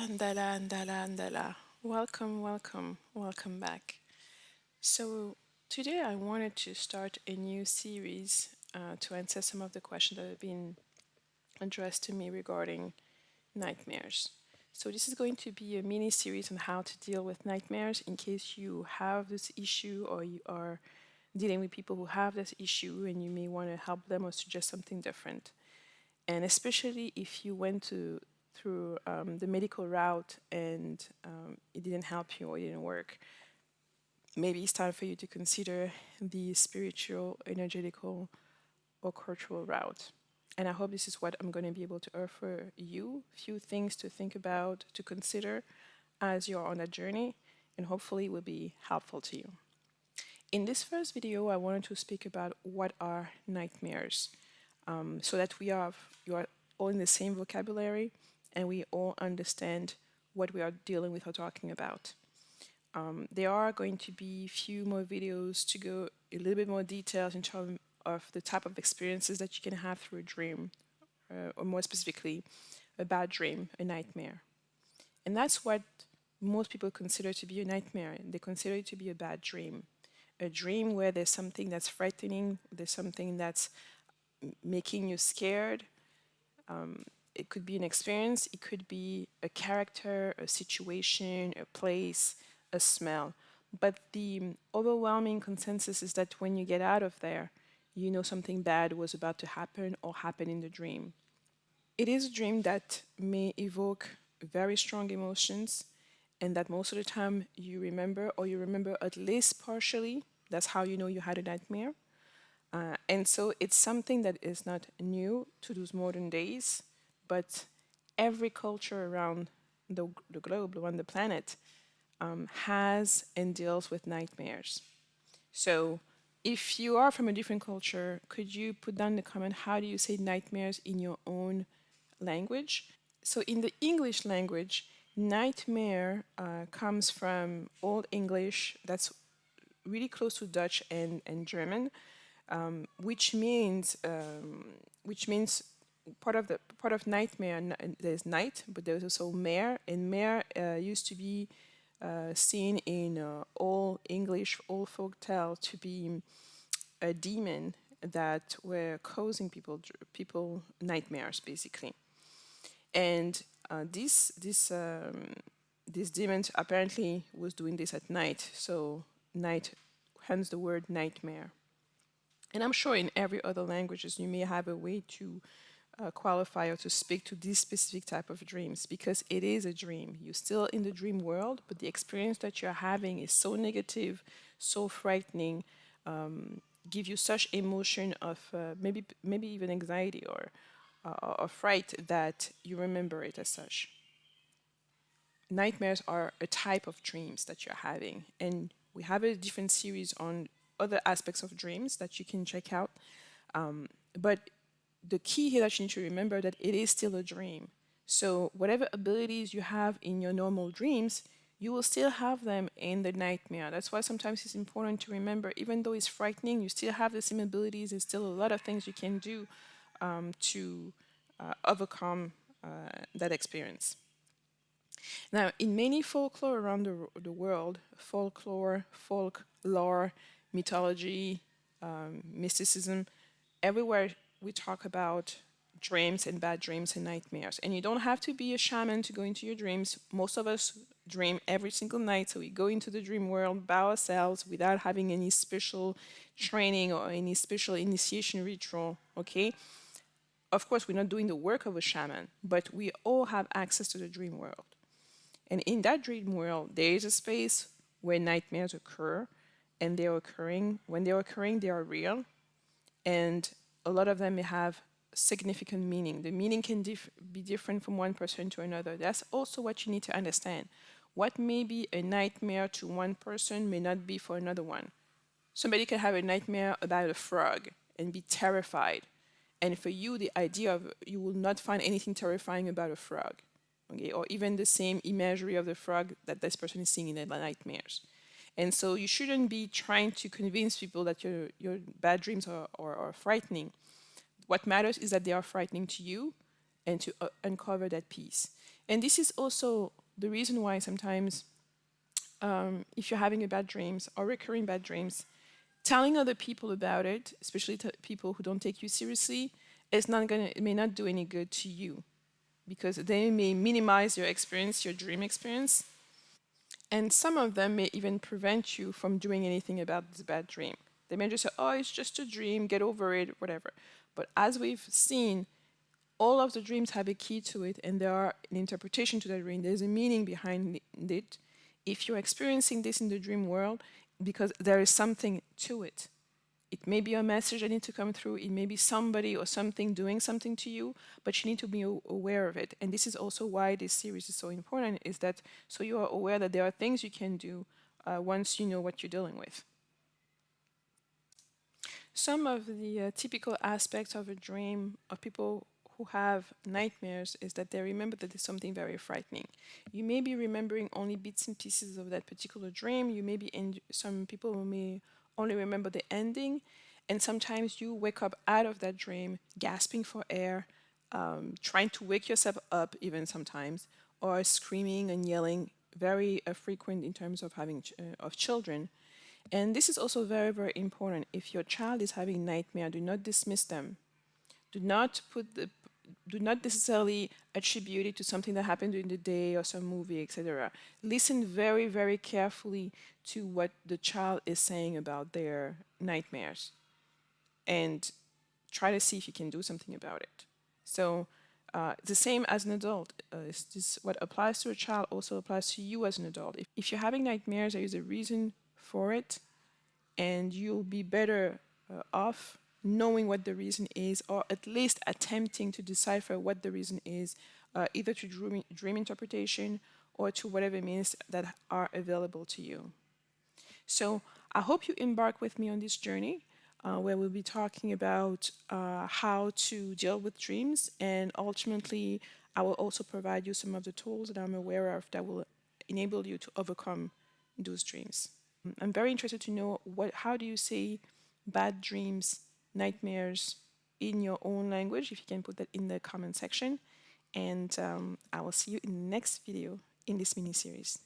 Andala, andala, andala. Welcome, welcome, welcome back. So, today I wanted to start a new series to answer some of the questions that have been addressed to me regarding nightmares. So, this is going to be a mini series on how to deal with nightmares in case you have this issue or you are dealing with people who have this issue and you may want to help them or suggest something different. And especially if you went through the medical route and it didn't help you or it didn't work, maybe it's time for you to consider the spiritual, energetical, or cultural route. And I hope this is what I'm going to be able to offer you. Few things to think about, to consider as you're on that journey, and hopefully it will be helpful to you. In this first video, I wanted to speak about what are nightmares, so that you are all in the same vocabulary and we all understand what we are dealing with or talking about. There are going to be a few more videos to go a little bit more details in terms of the type of experiences that you can have through a dream, or more specifically, a bad dream, a nightmare. And that's what most people consider to be a nightmare. They consider it to be a dream where there's something that's frightening, there's something that's making you scared. It could be an experience, it could be a character, a situation, a place, a smell. But the overwhelming consensus is that when you get out of there, you know something bad was about to happen or happen in the dream. It is a dream that may evoke very strong emotions and that most of the time you remember or you remember at least partially. That's how you know you had a nightmare. And so it's something that is not new to those modern days, but every culture around the globe, around the planet, has and deals with nightmares. So if you are from a different culture, could you put down in the comment how do you say nightmares in your own language? So in the English language, nightmare comes from Old English that's really close to Dutch and German, which means part of nightmare. There's night, but there's also mare, and mare used to be seen in old English old folk tale to be a demon that were causing people nightmares basically. And this demon apparently was doing this at night, so night, hence the word nightmare. And I'm sure in every other languages you may have a way to qualify or to speak to this specific type of dreams because it is a dream. You're still in the dream world, but the experience that you're having is so negative, so frightening, give you such emotion of maybe even anxiety or fright that you remember it as such. Nightmares are a type of dreams that you're having, and we have a different series on other aspects of dreams that you can check out. But the key here that you need to remember that it is still a dream. So whatever abilities you have in your normal dreams, you will still have them in the nightmare. That's why sometimes it's important to remember, even though it's frightening, you still have the same abilities. There's still a lot of things you can do to overcome that experience. Now, in many folklore around the world, folk lore, mythology, mysticism, everywhere we talk about dreams and bad dreams and nightmares. And you don't have to be a shaman to go into your dreams. Most of us dream every single night, so we go into the dream world by ourselves without having any special training or any special initiation ritual, okay? Of course, we're not doing the work of a shaman, but we all have access to the dream world. And in that dream world, there is a space where nightmares occur, and they're occurring. When they're occurring, they are real, and a lot of them may have significant meaning. The meaning can be different from one person to another. That's also what you need to understand. What may be a nightmare to one person may not be for another one. Somebody can have a nightmare about a frog and be terrified. And for you, the idea of you will not find anything terrifying about a frog, okay, or even the same imagery of the frog that this person is seeing in their nightmares. And so you shouldn't be trying to convince people that your bad dreams are frightening. What matters is that they are frightening to you and to uncover that piece. And this is also the reason why sometimes, if you're having a bad dreams or recurring bad dreams, telling other people about it, especially to people who don't take you seriously, it may not do any good to you because they may minimize your experience, your dream experience, and some of them may even prevent you from doing anything about this bad dream. They may just say, oh, it's just a dream, get over it, whatever. But as we've seen, all of the dreams have a key to it, and there are an interpretation to that dream. There's a meaning behind it. If you're experiencing this in the dream world, because there is something to it. It may be a message that needs to come through. It may be somebody or something doing something to you, but you need to be aware of it. And this is also why this series is so important, is that so you are aware that there are things you can do once you know what you're dealing with. Some of the typical aspects of a dream of people who have nightmares is that they remember that there's something very frightening. You may be remembering only bits and pieces of that particular dream. You may be in some people may only remember the ending, and sometimes you wake up out of that dream gasping for air, trying to wake yourself up even sometimes, or screaming and yelling. Very frequent in terms of having of children. And this is also very, very important. If your child is having nightmare, do not dismiss them. Do not do not necessarily attribute it to something that happened during the day or some movie, etc. Listen very, very carefully to what the child is saying about their nightmares and try to see if you can do something about it. So, the same as an adult. What applies to a child also applies to you as an adult. If you're having nightmares, there is a reason for it, and you'll be better off knowing what the reason is, or at least attempting to decipher what the reason is, either to dream interpretation or to whatever means that are available to you. So I hope you embark with me on this journey where we'll be talking about how to deal with dreams, and ultimately, I will also provide you some of the tools that I'm aware of that will enable you to overcome those dreams. I'm very interested to know how do you say bad dreams, nightmares in your own language, if you can put that in the comment section. And I will see you in the next video in this mini series.